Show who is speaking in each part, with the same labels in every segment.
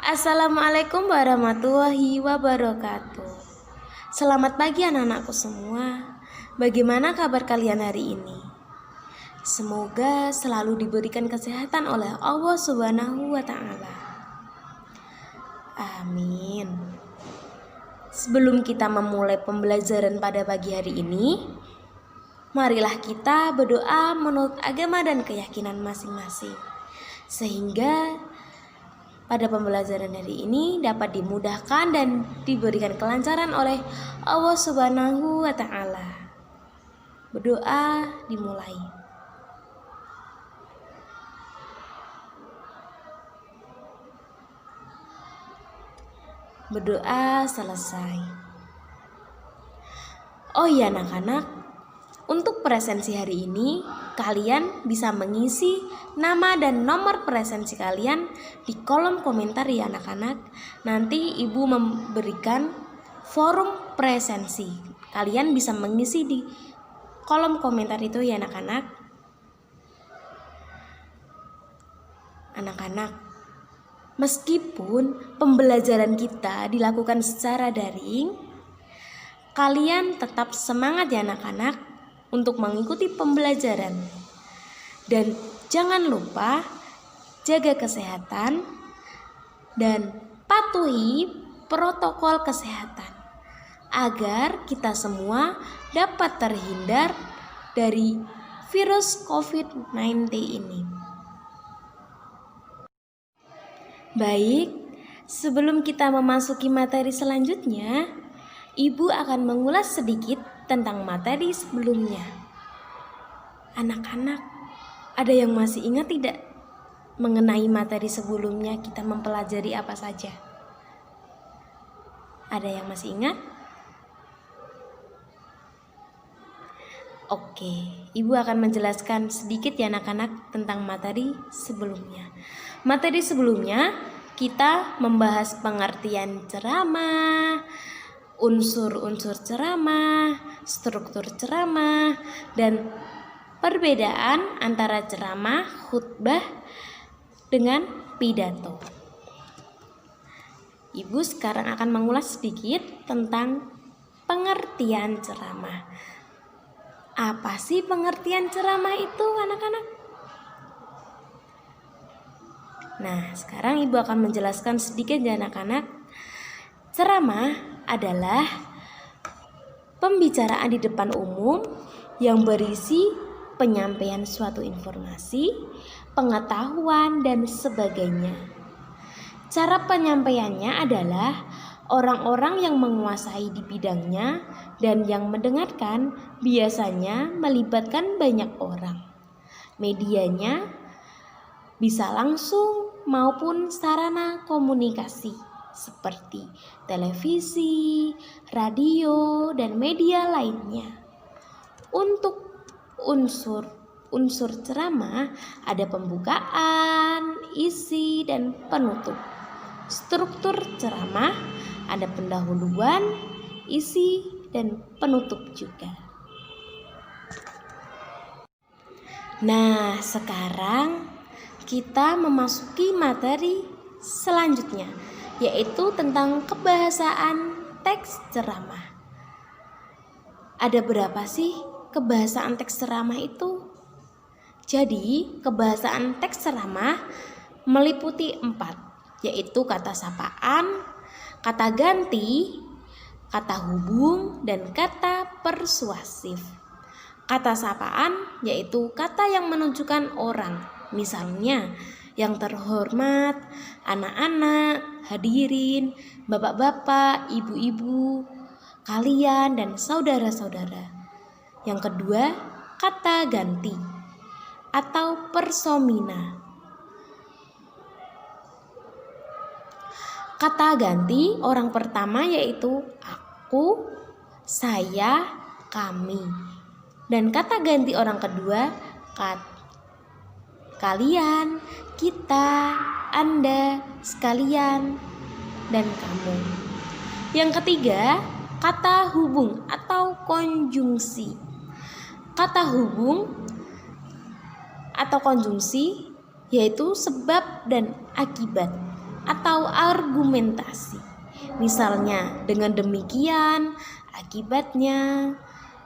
Speaker 1: Assalamualaikum warahmatullahi wabarakatuh. Selamat pagi anak-anakku semua. Bagaimana kabar kalian hari ini? Semoga selalu diberikan kesehatan oleh Allah Subhanahu wa Ta'ala. Amin. Sebelum kita memulai pembelajaran pada pagi hari ini, marilah kita berdoa menurut agama dan keyakinan masing-masing, sehingga pada pembelajaran hari ini dapat dimudahkan dan diberikan kelancaran oleh Allah Subhanahu wa Ta'ala. Berdoa dimulai. Berdoa selesai. Oh iya anak-anak, untuk presensi hari ini kalian bisa mengisi nama dan nomor presensi kalian di kolom komentar ya anak-anak. Nanti ibu memberikan forum presensi. Kalian bisa mengisi di kolom komentar itu ya anak-anak. Anak-anak, meskipun pembelajaran kita dilakukan secara daring, kalian tetap semangat ya anak-anak untuk mengikuti pembelajaran. Dan jangan lupa jaga kesehatan dan patuhi protokol kesehatan agar kita semua dapat terhindar dari virus COVID-19 ini. Baik, sebelum kita memasuki materi selanjutnya, Ibu akan mengulas sedikit tentang materi sebelumnya. Anak-anak, ada yang masih ingat tidak mengenai materi sebelumnya kita mempelajari apa saja? Ada yang masih ingat? Oke, Ibu akan menjelaskan sedikit ya anak-anak tentang materi sebelumnya. Materi sebelumnya kita membahas pengertian ceramah, unsur-unsur ceramah, struktur ceramah, dan perbedaan antara ceramah, khutbah dengan pidato. Ibu sekarang akan mengulas sedikit tentang pengertian ceramah. Apa sih pengertian ceramah itu, anak-anak? Nah, sekarang Ibu akan menjelaskan sedikit ya anak-anak. Ceramah adalah pembicaraan di depan umum yang berisi penyampaian suatu informasi, pengetahuan, dan sebagainya. Cara penyampaiannya adalah orang-orang yang menguasai di bidangnya dan yang mendengarkan biasanya melibatkan banyak orang. Medianya bisa langsung maupun sarana komunikasi seperti televisi, radio, dan media lainnya. Untuk unsur ceramah ada pembukaan, isi, dan penutup. Struktur ceramah ada pendahuluan, isi, dan penutup juga. Nah, sekarang kita memasuki materi selanjutnya, yaitu tentang kebahasaan teks ceramah. Ada berapa sih kebahasaan teks ceramah itu? Jadi, kebahasaan teks ceramah meliputi 4, yaitu kata sapaan, kata ganti, kata hubung, dan kata persuasif. Kata sapaan yaitu kata yang menunjukkan orang, misalnya yang terhormat, anak-anak, hadirin, bapak-bapak, ibu-ibu, kalian, dan saudara-saudara. Yang kedua, kata ganti atau persomina. Kata ganti orang pertama yaitu aku, saya, kami. Dan kata ganti orang kedua kalian, kita, Anda, sekalian, dan kamu. Yang ketiga, kata hubung atau konjungsi. Kata hubung atau konjungsi yaitu sebab dan akibat. atau argumentasi. Misalnya, dengan demikian, akibatnya,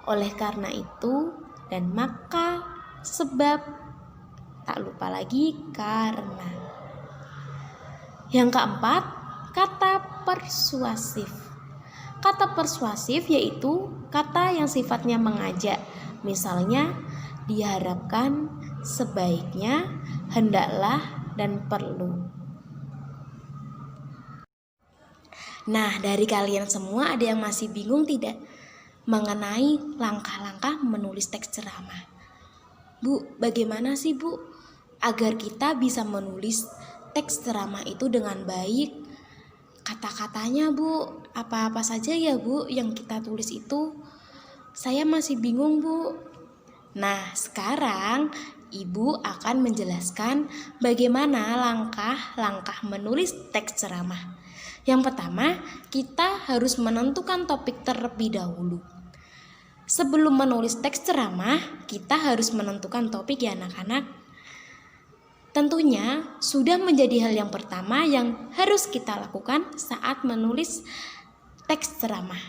Speaker 1: oleh karena itu, dan maka, sebab, tak lupa lagi karena. Yang keempat, kata persuasif. Kata persuasif yaitu kata yang sifatnya mengajak. Misalnya, diharapkan, sebaiknya, hendaklah, dan perlu. Nah, dari kalian semua ada yang masih bingung tidak mengenai langkah-langkah menulis teks ceramah? Bu, bagaimana sih Bu agar kita bisa menulis teks ceramah itu dengan baik? Kata-katanya Bu, apa-apa saja ya Bu yang kita tulis itu? Saya masih bingung Bu. Nah, sekarang Ibu akan menjelaskan bagaimana langkah-langkah menulis teks ceramah. Yang pertama, kita harus menentukan topik terlebih dahulu. Sebelum menulis teks ceramah, kita harus menentukan topik ya anak-anak. Tentunya sudah menjadi hal yang pertama yang harus kita lakukan saat menulis teks ceramah.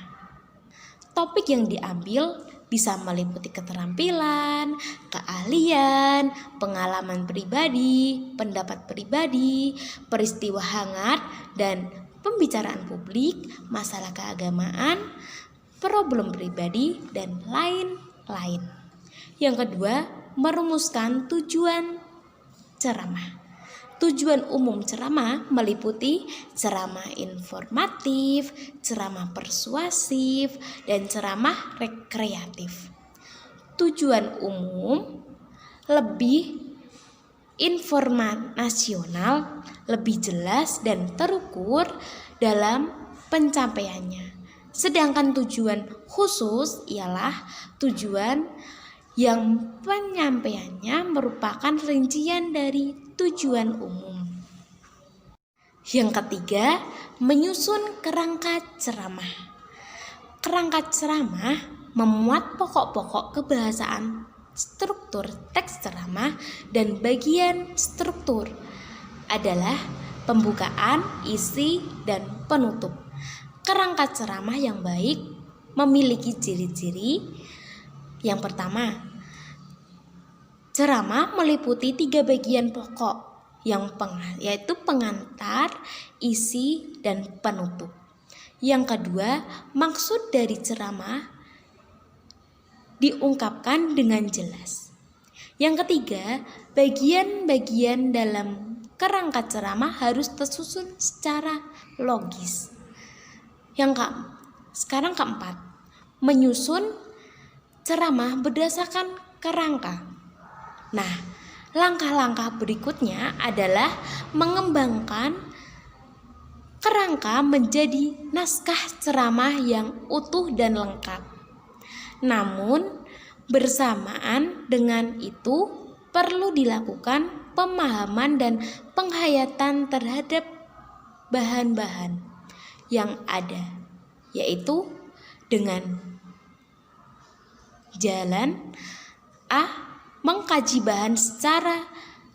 Speaker 1: Topik yang diambil bisa meliputi keterampilan, keahlian, pengalaman pribadi, pendapat pribadi, peristiwa hangat, dan pembicaraan publik, masalah keagamaan, problem pribadi, dan lain-lain. Yang kedua, merumuskan tujuan ceramah. Tujuan umum ceramah meliputi ceramah informatif, ceramah persuasif, dan ceramah rekreatif. Tujuan umum lebih informasional, lebih jelas dan terukur dalam pencapaiannya. Sedangkan tujuan khusus ialah tujuan yang penyampaiannya merupakan rincian dari tujuan umum. Yang ketiga, menyusun kerangka ceramah. Kerangka ceramah memuat pokok-pokok kebahasaan, struktur teks ceramah, dan bagian struktur adalah pembukaan, isi, dan penutup. Kerangka ceramah yang baik memiliki ciri-ciri. Yang pertama, ceramah meliputi 3 bagian pokok, yaitu pengantar, isi, dan penutup. Yang kedua, maksud dari ceramah diungkapkan dengan jelas. Yang ketiga, bagian-bagian dalam kerangka ceramah harus tersusun secara logis. Sekarang keempat, menyusun ceramah berdasarkan kerangka. Nah, langkah-langkah berikutnya adalah mengembangkan kerangka menjadi naskah ceramah yang utuh dan lengkap. Namun, bersamaan dengan itu perlu dilakukan pemahaman dan penghayatan terhadap bahan-bahan yang ada, yaitu dengan jalan A. Mengkaji bahan secara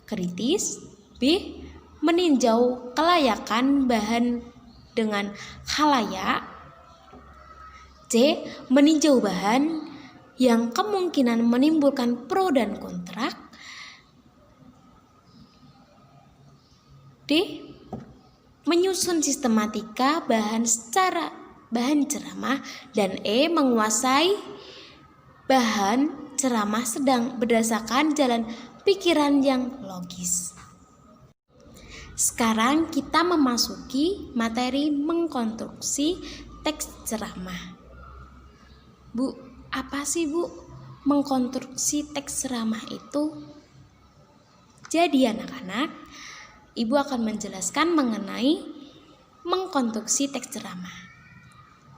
Speaker 1: kritis. B. Meninjau kelayakan bahan dengan khalayak. C. Meninjau bahan yang kemungkinan menimbulkan pro dan kontra. D. Menyusun sistematika bahan ceramah. Dan E. Menguasai bahan ceramah sedang berdasarkan jalan pikiran yang logis. Sekarang kita memasuki materi mengkonstruksi teks ceramah. Bu, apa sih Bu mengkonstruksi teks ceramah itu? Jadi anak-anak, Ibu akan menjelaskan mengenai mengkonstruksi teks ceramah.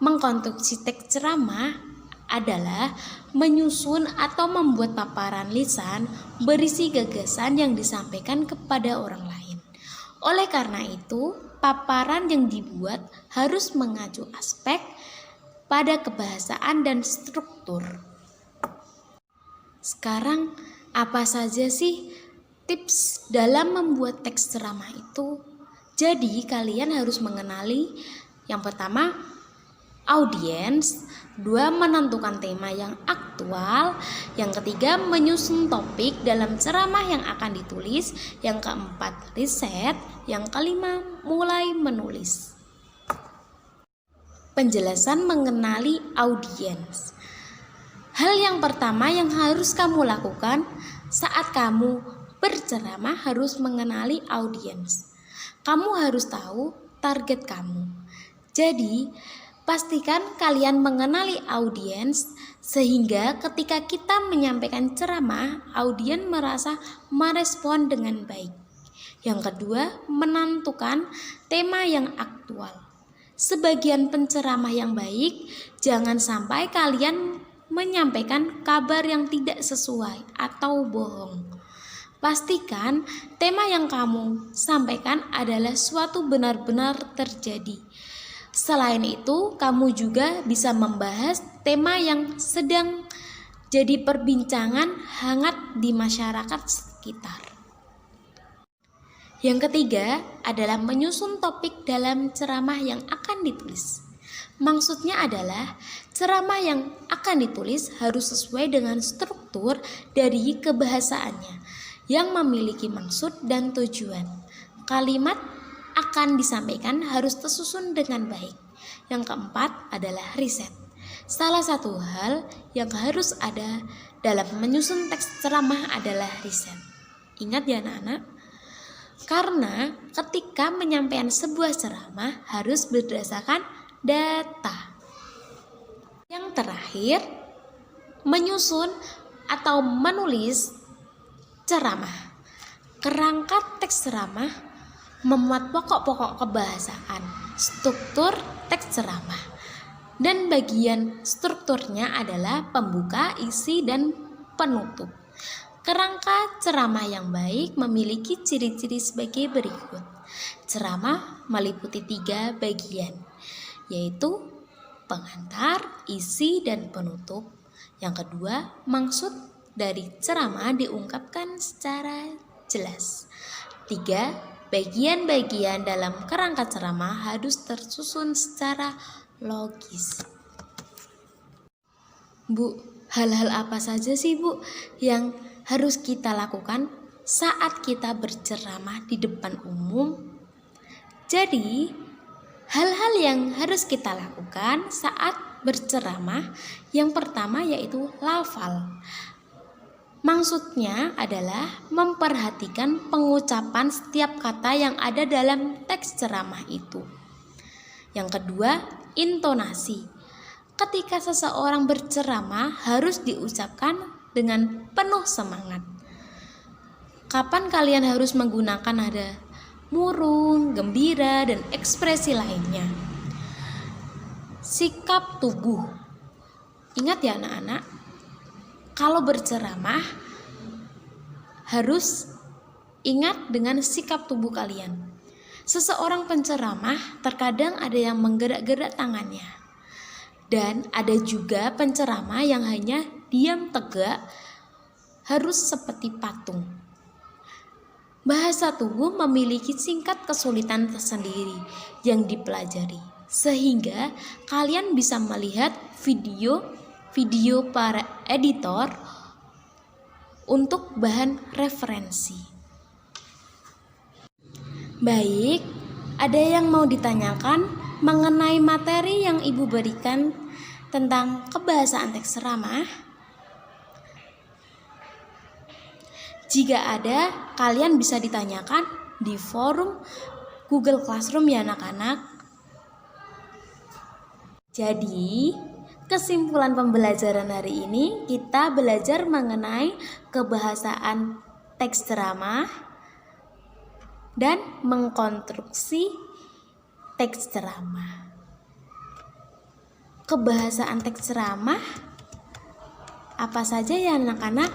Speaker 1: Mengkonstruksi teks ceramah adalah menyusun atau membuat paparan lisan berisi gagasan yang disampaikan kepada orang lain. Oleh karena itu, paparan yang dibuat harus mengacu aspek pada kebahasaan dan struktur. Sekarang, apa saja sih tips dalam membuat teks ceramah itu? Jadi kalian harus mengenali yang pertama audiens, dua menentukan tema yang aktual, yang ketiga menyusun topik dalam ceramah yang akan ditulis, yang keempat riset, yang kelima mulai menulis. Penjelasan mengenali audiens. Hal yang pertama yang harus kamu lakukan saat kamu berceramah harus mengenali audiens. Kamu harus tahu target kamu. Jadi, pastikan kalian mengenali audiens sehingga ketika kita menyampaikan ceramah, audiens merasa merespon dengan baik. Yang kedua, menentukan tema yang aktual. Sebagian penceramah yang baik, jangan sampai kalian menyampaikan kabar yang tidak sesuai atau bohong. Pastikan tema yang kamu sampaikan adalah suatu benar-benar terjadi. Selain itu, kamu juga bisa membahas tema yang sedang jadi perbincangan hangat di masyarakat sekitar. Yang ketiga adalah menyusun topik dalam ceramah yang akan ditulis. Maksudnya adalah ceramah yang akan ditulis harus sesuai dengan struktur dari kebahasaannya yang memiliki maksud dan tujuan. Kalimat akan disampaikan harus tersusun dengan baik. Yang keempat adalah riset. Salah satu hal yang harus ada dalam menyusun teks ceramah adalah riset. Ingat ya anak-anak, karena ketika menyampaikan sebuah ceramah harus berdasarkan data. Yang terakhir, menyusun atau menulis ceramah. Kerangka teks ceramah memuat pokok-pokok kebahasaan, struktur teks ceramah, dan bagian strukturnya adalah pembuka, isi, dan penutup. Kerangka ceramah yang baik memiliki ciri-ciri sebagai berikut. Ceramah meliputi 3 bagian, yaitu pengantar, isi, dan penutup. Yang kedua, maksud dari ceramah diungkapkan secara jelas. 3. Bagian-bagian dalam kerangka ceramah harus tersusun secara logis. Bu, hal-hal apa saja sih Bu yang harus kita lakukan saat kita berceramah di depan umum? Jadi, hal-hal yang harus kita lakukan saat berceramah yang pertama yaitu lafal. Maksudnya adalah memperhatikan pengucapan setiap kata yang ada dalam teks ceramah itu. Yang kedua, intonasi. Ketika seseorang berceramah harus diucapkan dengan penuh semangat. Kapan kalian harus menggunakan nada murung, gembira, dan ekspresi lainnya. Sikap tubuh. Ingat ya anak-anak, kalau berceramah harus ingat dengan sikap tubuh kalian. Seseorang penceramah terkadang ada yang menggerak-gerak tangannya. Dan ada juga penceramah yang hanya diam tegak, harus seperti patung. Bahasa tubuh memiliki tingkat kesulitan tersendiri yang dipelajari. Sehingga kalian bisa melihat video para editor untuk bahan referensi. Baik, ada yang mau ditanyakan mengenai materi yang Ibu berikan tentang kebahasaan teks ceramah? Jika ada, kalian bisa ditanyakan di forum Google Classroom ya anak-anak. Jadi, kesimpulan pembelajaran hari ini kita belajar mengenai kebahasaan teks ceramah dan mengkonstruksi teks ceramah. Kebahasaan teks ceramah apa saja ya anak-anak?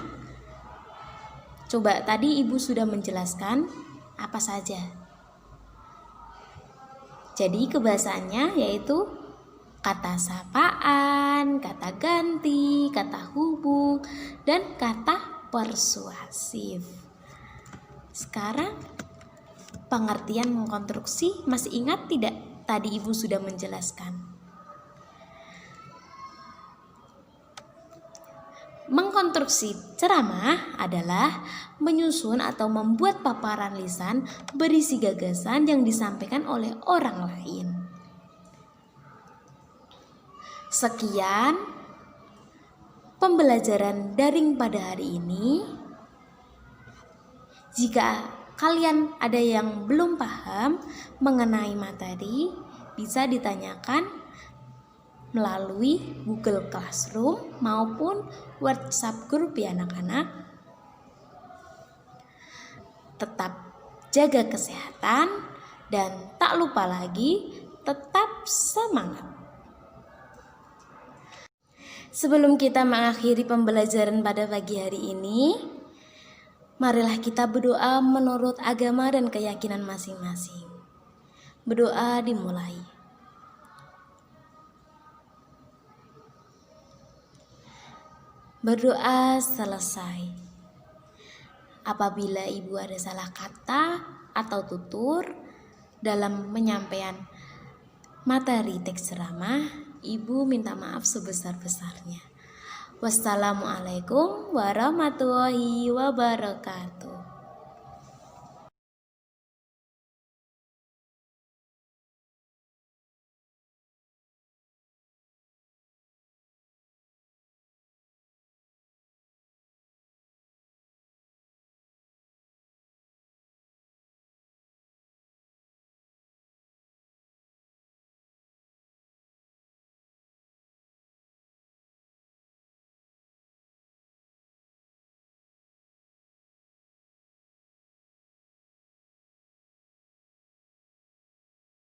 Speaker 1: Coba tadi Ibu sudah menjelaskan apa saja. Jadi kebahasaannya yaitu kata sapaan, kata ganti, kata hubung, dan kata persuasif. Sekarang Pengertian mengkonstruksi masih ingat tidak? Tadi Ibu sudah menjelaskan. Mengkonstruksi ceramah adalah menyusun atau membuat paparan lisan berisi gagasan yang disampaikan oleh orang lain. Sekian pembelajaran daring pada hari ini. Jika kalian ada yang belum paham mengenai materi, bisa ditanyakan melalui Google Classroom maupun WhatsApp grup ya anak-anak. Tetap jaga kesehatan dan tak lupa lagi tetap semangat. Sebelum kita mengakhiri pembelajaran pada pagi hari ini, marilah kita berdoa menurut agama dan keyakinan masing-masing. Berdoa dimulai. Berdoa selesai. Apabila Ibu ada salah kata atau tutur dalam penyampaian materi teks ceramah, Ibu minta maaf sebesar-besarnya. Wassalamualaikum warahmatullahi wabarakatuh.